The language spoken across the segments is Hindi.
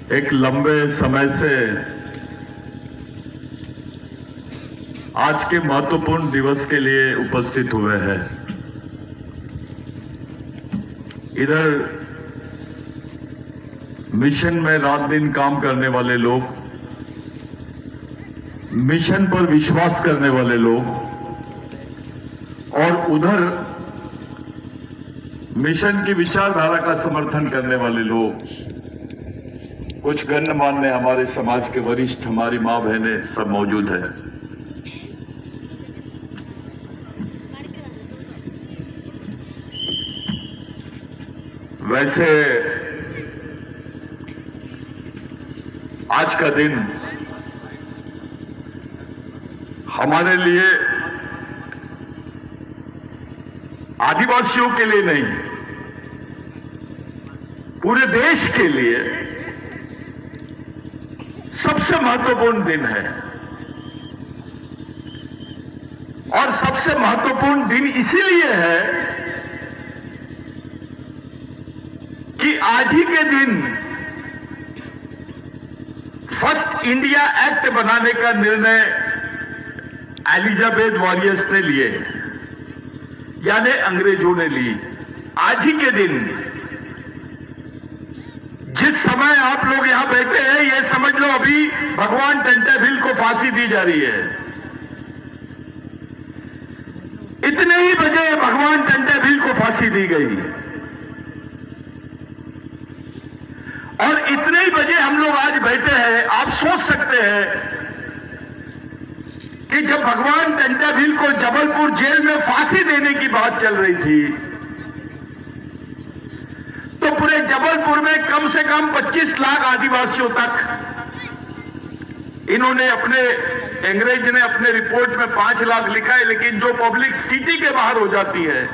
एक लंबे समय से आज के महत्वपूर्ण दिवस के लिए उपस्थित हुए हैं। इधर मिशन में रात दिन काम करने वाले लोग, मिशन पर विश्वास करने वाले लोग, और उधर मिशन की विचारधारा का समर्थन करने वाले लोग, कुछ गणमान्य हमारे समाज के वरिष्ठ, हमारी मां बहनें सब मौजूद हैं। वैसे आज का दिन हमारे लिए, आदिवासियों के लिए नहीं, पूरे देश के लिए सबसे महत्वपूर्ण दिन है। और सबसे महत्वपूर्ण दिन इसीलिए है कि आज ही के दिन फर्स्ट इंडिया एक्ट बनाने का निर्णय एलिजाबेथ वॉरियर्स ने लिए, यानी अंग्रेजों ने ली। आज ही के दिन, जिस समय आप लोग यहां बैठे हैं, ये समझ लो अभी भगवान टंटाभिल को फांसी दी जा रही है। इतने ही बजे भगवान टंटाभिल को फांसी दी गई और इतने ही बजे हम लोग आज बैठे हैं। आप सोच सकते हैं कि जब भगवान टंटाभिल को जबलपुर जेल में फांसी देने की बात चल रही थी, तो पूरे जबलपुर में कम से कम 25 लाख आदिवासियों तक इन्होंने अंग्रेज ने अपने रिपोर्ट में 5 लाख लिखा है, लेकिन जो पब्लिक सिटी के बाहर हो जाती है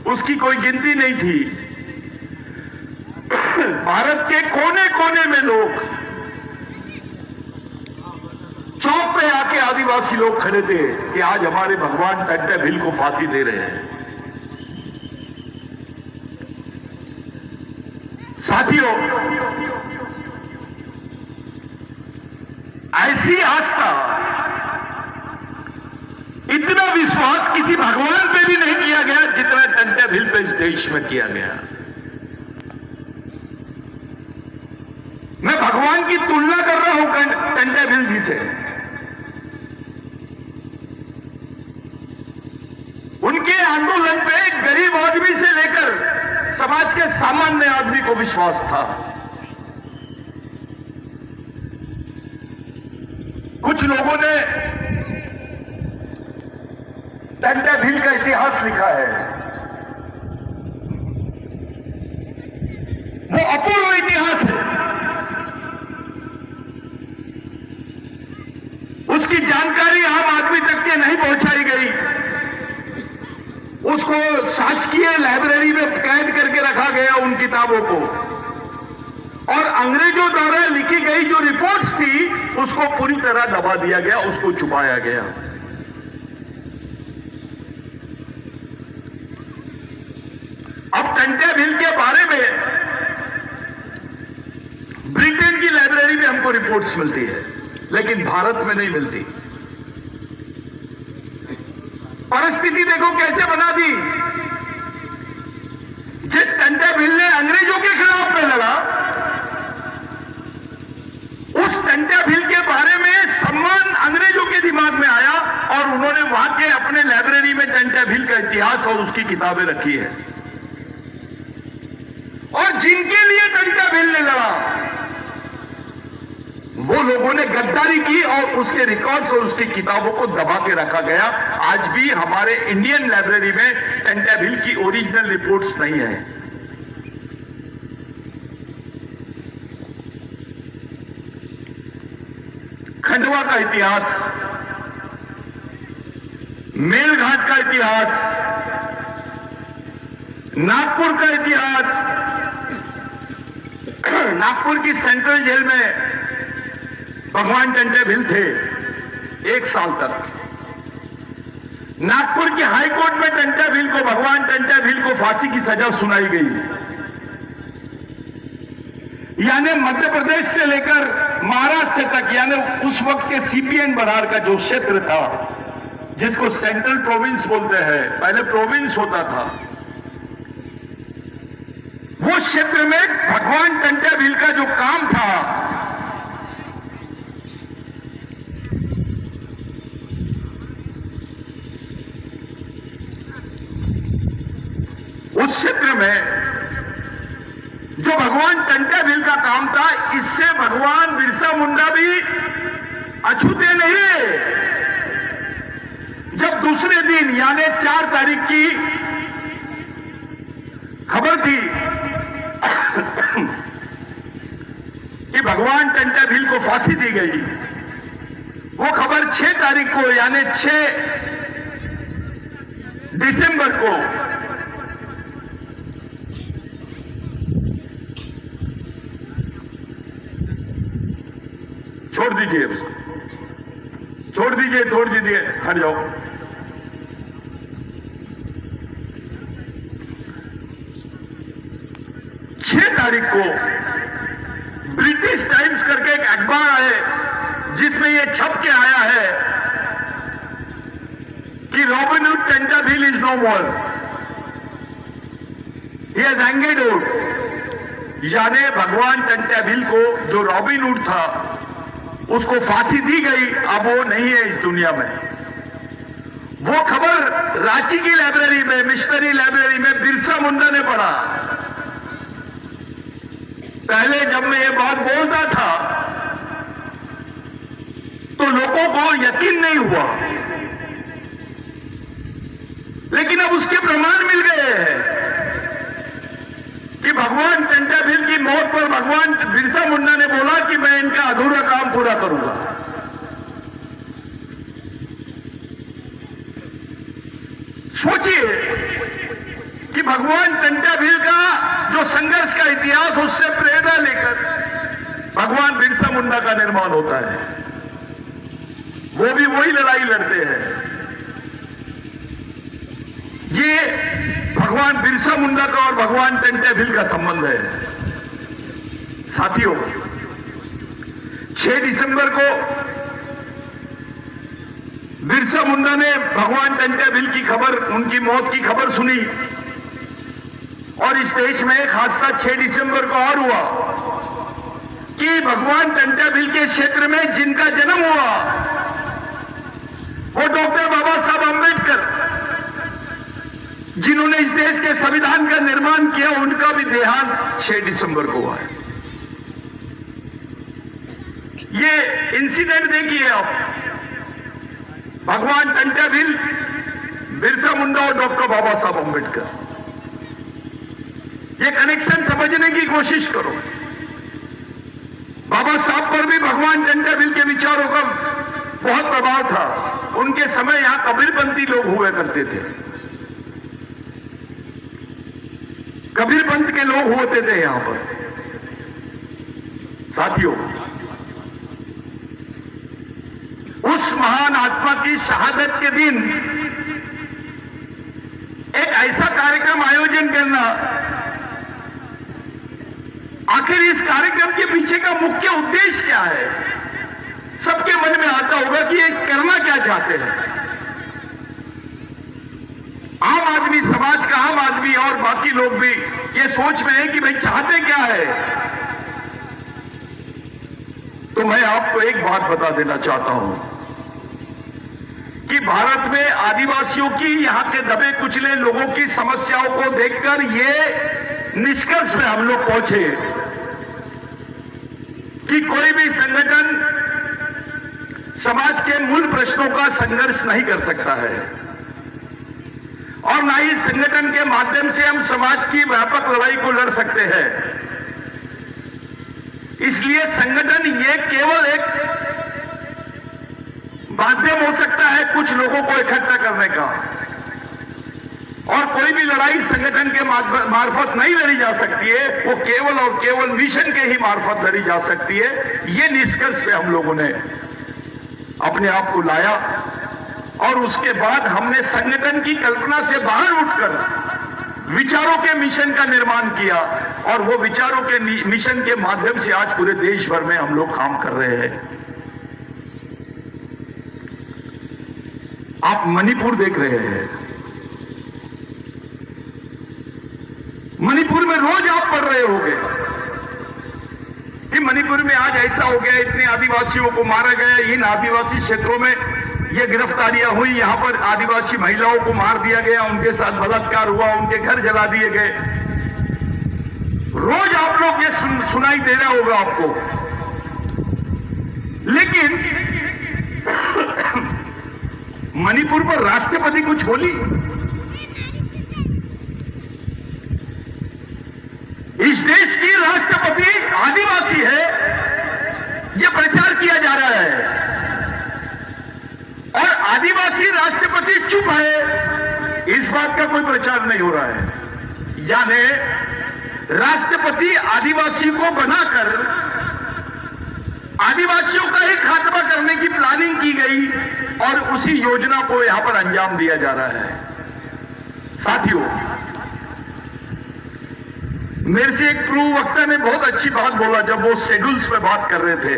उसकी कोई गिनती नहीं थी। भारत के कोने कोने में लोग, चौक पे आके आदिवासी लोग खड़े थे कि आज हमारे भगवान टंटाभिल को फांसी दे रहे हैं। साथियों, ऐसी आस्था, इतना विश्वास किसी भगवान पे भी नहीं किया गया जितना टंटाभिल पे इस देश में किया गया। मैं भगवान की तुलना कर रहा हूं टंटाभिल जी से। उनके आंदोलन पे गरीब आदमी से लेकर समाज के सामान्य आदमी को विश्वास था। कुछ लोगों ने टंटाभिल का इतिहास लिखा है। वो अपूर्व इतिहास है। उसकी जानकारी आम आदमी तक के नहीं पहुंचाई गई। उसको शासकीय लाइब्रेरी में कैद करके रखा गया, उन किताबों को, और अंग्रेजों द्वारा लिखी गई जो रिपोर्ट्स थी उसको पूरी तरह दबा दिया गया, उसको छुपाया गया। अब टंटाभिल के बारे में ब्रिटेन की लाइब्रेरी में हमको रिपोर्ट्स मिलती है, लेकिन भारत में नहीं मिलती। परिस्थिति देखो कैसे बना दी। जिस टंटाभिल ने अंग्रेजों के खिलाफ में लड़ा, उस टंटाभिल के बारे में सम्मान अंग्रेजों के दिमाग में आया और उन्होंने वहां के अपने लाइब्रेरी में टंटाभिल का इतिहास और उसकी किताबें रखी है। और जिनके लिए टंटाभिल ने लड़ा, वो लोगों ने गद्दारी की और उसके रिकॉर्ड्स और उसकी किताबों को दबा के रखा गया। आज भी हमारे इंडियन लाइब्रेरी में टंटाभिल की ओरिजिनल रिपोर्ट्स नहीं है। खंडवा का इतिहास, मेलघाट का इतिहास, नागपुर का इतिहास, नागपुर की सेंट्रल जेल में भगवान टंटाभिल थे 1 साल तक। नागपुर की हाईकोर्ट में टंटाभिल को, भगवान टंटाभिल को फांसी की सजा सुनाई गई। यानी मध्य प्रदेश से लेकर महाराष्ट्र तक, यानी उस वक्त के सीपीएन बरार का जो क्षेत्र था, जिसको सेंट्रल प्रोविंस बोलते हैं, पहले प्रोविंस होता था, वो क्षेत्र में भगवान टंट्या भील का जो काम था, उस क्षेत्र में जो भगवान टंट्या भील का काम था, इससे भगवान बिरसा मुंडा भी अछूते नहीं। जब दूसरे दिन यानी 4 तारीख की खबर थी कि भगवान टंट्या भील को फांसी दी गई, वो खबर 6 तारीख को यानी 6 दिसंबर को छोड़ दीजिए, छोड़ दीजिए, हट जाओ। 6 तारीख को ब्रिटिश टाइम्स करके एक अखबार है, जिसमें यह छप के आया है कि Robin Hood Tantya Bhil is no more, he has hanged out. यानी भगवान टंट्या भील को जो रॉबिन हुड था, उसको फांसी दी गई, अब वो नहीं है इस दुनिया में। वो खबर रांची की लाइब्रेरी में, मिशनरी लाइब्रेरी में बिरसा मुंडा ने पढ़ा। पहले जब मैं ये बात बोलता था तो लोगों को यकीन नहीं हुआ, लेकिन अब उसके प्रमाण मिल गए हैं कि भगवान टंट्या भील की मौत पर भगवान बिरसा मुंडा ने बोला कि मैं इनका अधूरा काम पूरा करूंगा। सोचिए कि भगवान टंट्या भील का जो संघर्ष का इतिहास, उससे प्रेरणा लेकर भगवान बिरसा मुंडा का निर्माण होता है। वो भी वही लड़ाई लड़ते हैं। ये भगवान बिरसा मुंडा का और भगवान टंट्या भील का संबंध है। साथियों, 6 दिसंबर को बिरसा मुंडा ने भगवान टंट्या भील की खबर, उनकी मौत की खबर सुनी, और इस देश में एक हादसा 6 दिसंबर को और हुआ कि भगवान टंट्या भील के क्षेत्र में जिनका जन्म हुआ, वो डॉक्टर बाबा साहब अंबेडकर, जिन्होंने इस देश के संविधान का निर्माण किया, उनका भी देहांत 6 दिसंबर को हुआ है। ये इंसिडेंट देखिए आप, भगवान टंट्या भील, बिरसा मुंडा और डॉक्टर बाबा साहब अंबेडकर, ये कनेक्शन समझने की कोशिश करो। बाबा साहब पर भी भगवान टंट्या भील के विचारों का बहुत प्रभाव था। उनके समय यहां कबीरपंथी लोग हुए करते थे, कबीरपंथ के लोग होते थे यहां पर। साथियों, उस महान आत्मा की शहादत के दिन एक ऐसा कार्यक्रम आयोजन करना, आखिर इस कार्यक्रम के पीछे का मुख्य उद्देश्य क्या है? सबके मन में आता होगा कि ये करना क्या चाहते हैं। आम आदमी, समाज का आम आदमी और बाकी लोग भी ये सोच में है कि भाई चाहते क्या है। तो मैं आपको एक बात बता देना चाहता हूं कि भारत में आदिवासियों की, यहां के दबे कुचले लोगों की समस्याओं को देखकर ये निष्कर्ष में हम लोग पहुंचे कि कोई भी संगठन समाज के मूल प्रश्नों का संघर्ष नहीं कर सकता है, और ना ही संगठन के माध्यम से हम समाज की व्यापक लड़ाई को लड़ सकते हैं। इसलिए संगठन ये केवल एक माध्यम हो सकता है कुछ लोगों को इकट्ठा करने का, और कोई भी लड़ाई संगठन के मार्फत नहीं लड़ी जा सकती है। वो केवल और केवल मिशन के ही मार्फत लड़ी जा सकती है। ये निष्कर्ष पे हम लोगों ने अपने आप को लाया, और उसके बाद हमने संगठन की कल्पना से बाहर उठकर विचारों के मिशन का निर्माण किया। और वो विचारों के मिशन के माध्यम से आज पूरे देश भर में हम लोग काम कर रहे हैं। आप मणिपुर देख रहे हैं, मणिपुर में रोज आप पढ़ रहे होंगे कि मणिपुर में आज ऐसा हो गया, इतने आदिवासियों को मारा गया, इन आदिवासी क्षेत्रों में ये गिरफ्तारियां हुई, यहां पर आदिवासी महिलाओं को मार दिया गया, उनके साथ बलात्कार हुआ, उनके घर जला दिए गए। रोज आप लोग ये सुनाई दे रहा होगा आपको। लेकिन मणिपुर पर राष्ट्रपति कुछ बोली? इस देश की राष्ट्रपति आदिवासी है, यह प्रचार किया जा रहा है, और आदिवासी राष्ट्रपति चुप है, इस बात का कोई प्रचार नहीं हो रहा है। यानी राष्ट्रपति आदिवासी को बनाकर आदिवासियों का ही खात्मा करने की प्लानिंग की गई और उसी योजना को यहां पर अंजाम दिया जा रहा है। साथियों, मेरे से एक पूर्व वक्ता ने बहुत अच्छी बात बोला जब वो शेड्यूल्स पे बात कर रहे थे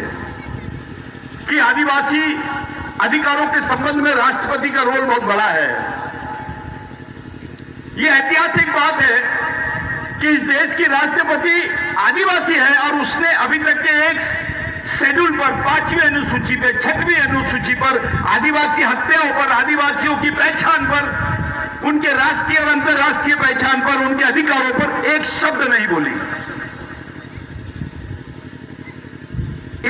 कि आदिवासी अधिकारों के संबंध में राष्ट्रपति का रोल बहुत बड़ा है। यह ऐतिहासिक बात है कि इस देश की राष्ट्रपति आदिवासी है और उसने अभी तक के एक शेड्यूल पर 5वीं अनुसूची पे 6वीं अनुसूची पर आदिवासी हत्याओं पर, आदिवासियों की पहचान पर, उनके राष्ट्रीय और अंतर्राष्ट्रीय पहचान पर, उनके अधिकारों पर एक शब्द नहीं बोली।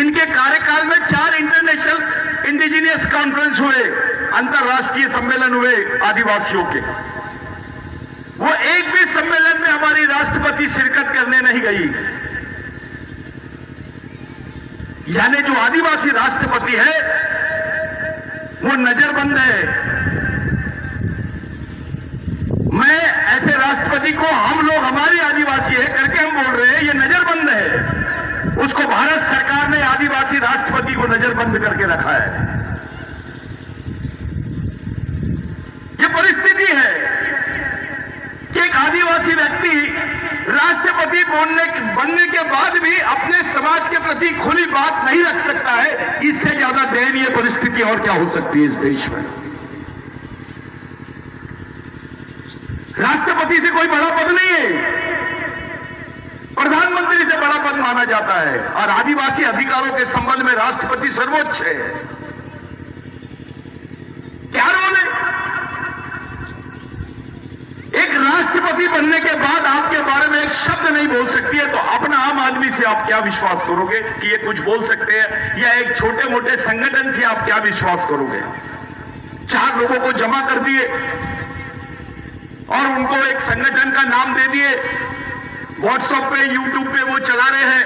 इनके कार्यकाल में 4 इंटरनेशनल इंडिजिनियस कॉन्फ्रेंस हुए, अंतर्राष्ट्रीय सम्मेलन हुए आदिवासियों के। वो एक भी सम्मेलन में हमारी राष्ट्रपति शिरकत करने नहीं गई। यानी जो आदिवासी राष्ट्रपति है वो नजरबंद है। मैं ऐसे राष्ट्रपति को हम लोग हमारे आदिवासी है करके हम बोल रहे हैं, ये नजरबंद है। उसको भारत सरकार ने आदिवासी राष्ट्रपति को नजरबंद करके रखा है। ये परिस्थिति है कि एक आदिवासी व्यक्ति राष्ट्रपति बनने के बाद भी अपने समाज के प्रति खुली बात नहीं रख सकता है। इससे ज्यादा दयनीय परिस्थिति और क्या हो सकती है इस देश में? राष्ट्रपति से कोई बड़ा पद नहीं है, प्रधानमंत्री से बड़ा पद माना जाता है, और आदिवासी अधिकारों के संबंध में राष्ट्रपति सर्वोच्च है। क्या रोल है? एक राष्ट्रपति बनने के बाद आपके बारे में एक शब्द नहीं बोल सकती है, तो अपना आम आदमी से आप क्या विश्वास करोगे कि ये कुछ बोल सकते हैं? या एक छोटे मोटे संगठन से आप क्या विश्वास करोगे? 4 लोगों को जमा कर दिए और उनको एक संगठन का नाम दे दिए, व्हाट्सएप पे, यूट्यूब पे वो चला रहे हैं।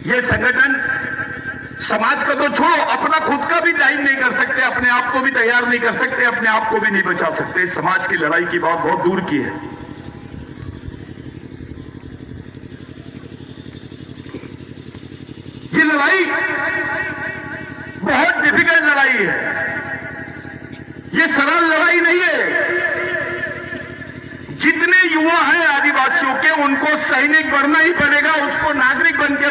ये संगठन समाज का तो छोड़ो, अपना खुद का भी टाइम नहीं कर सकते, अपने आप को भी तैयार नहीं कर सकते, अपने आप को भी नहीं बचा सकते। समाज की लड़ाई की बात बहुत दूर की है। ये लड़ाई बहुत डिफिकल्ट लड़ाई है, ये सरल लड़ाई नहीं है। जितने युवा हैं आदिवासियों के, उनको सैनिक बनना ही पड़ेगा। उसको नागरिक बन के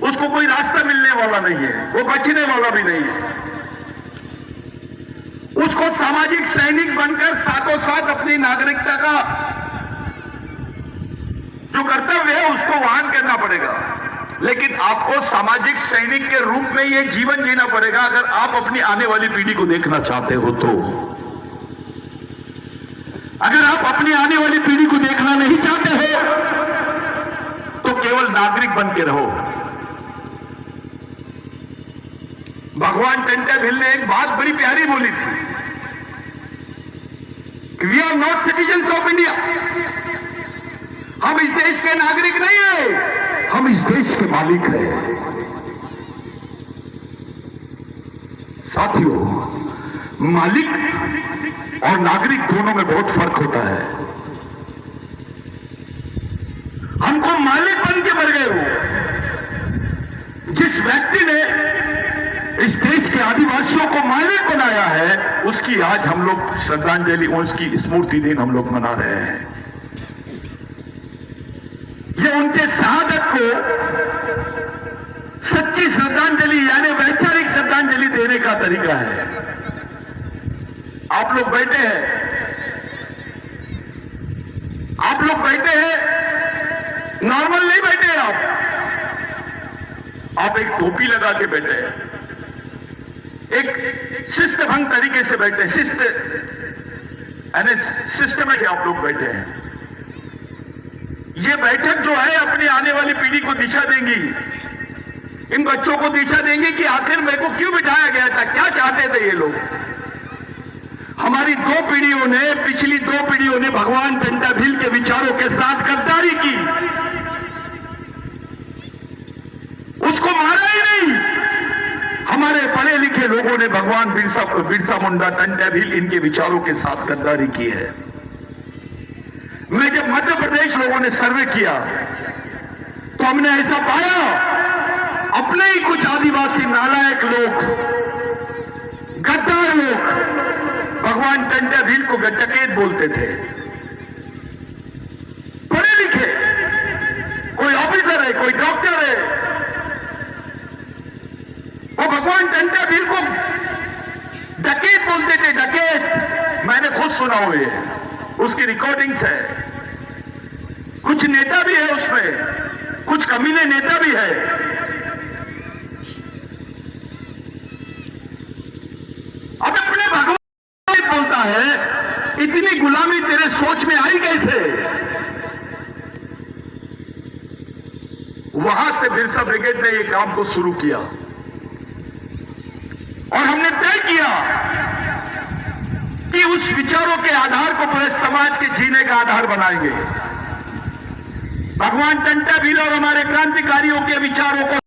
उसको कोई रास्ता मिलने वाला नहीं है, वो बचने वाला भी नहीं है। उसको सामाजिक सैनिक बनकर साथों साथ अपनी नागरिकता का जो कर्तव्य है उसको वहन करना पड़ेगा। लेकिन आपको सामाजिक सैनिक के रूप में ये जीवन जीना पड़ेगा अगर आप अपनी आने वाली पीढ़ी को देखना चाहते हो तो। अगर आप अपनी आने वाली पीढ़ी को देखना नहीं चाहते हो तो केवल नागरिक बन के रहो। भगवान टंटेभिल ने एक बात बड़ी प्यारी बोली थी, we are not citizens of India. हम इस देश के नागरिक नहीं है, हम इस देश के मालिक हैं। साथियों, मालिक और नागरिक दोनों में बहुत फर्क होता है। हमको मालिक बन के मर गए हो। जिस व्यक्ति ने इस देश के आदिवासियों को मालिक बनाया है, उसकी आज हम लोग श्रद्धांजलि, उसकी स्मृति दिन हम लोग मना रहे हैं। ये उनके शहादत को सच्ची श्रद्धांजलि यानी वैचारिक श्रद्धांजलि देने का तरीका है। आप लोग बैठे हैं, आप लोग बैठे हैं, नॉर्मल नहीं बैठे हैं आप एक टोपी लगा के बैठे हैं, एक शिस्त भंग तरीके से बैठे, शिस्त यानी सिस्टम से आप लोग बैठे हैं। ये बैठक जो है अपनी आने वाली पीढ़ी को दिशा देंगी, इन बच्चों को दिशा देंगे कि आखिर मेरे को क्यों बिठाया गया था, क्या चाहते थे ये लोग। हमारी दो पीढ़ियों ने, पिछली दो पीढ़ियों ने भगवान टंटा भील के विचारों के साथ गद्दारी की, उसको मारा ही नहीं। हमारे पढ़े लिखे लोगों ने भगवान बिरसा मुंडा, टंटा भील, इनके विचारों के साथ गद्दारी की है। मैं जब मध्य प्रदेश लोगों ने सर्वे किया तो हमने ऐसा पाया, अपने ही कुछ आदिवासी नालायक लोग, गद्दार लोग भगवान टंटा भील को डकैत बोलते थे। पढ़े लिखे, कोई ऑफिसर है, कोई डॉक्टर है, वो भगवान टंटा भील को डकैत बोलते थे, डकैत। मैंने खुद सुना हुए, उसकी रिकॉर्डिंग्स है। कुछ नेता भी है उसमें, कुछ कमीने नेता भी है। अब अपने भगवान बोलता है, इतनी गुलामी तेरे सोच में आई कैसे? वहां से बिरसा ब्रिगेड ने ये काम को शुरू किया और हमने तय किया कि उस विचारों के आधार को पूरे समाज के जीने का आधार बनाएंगे। भगवान टंटा भील और हमारे क्रांतिकारियों के विचारों को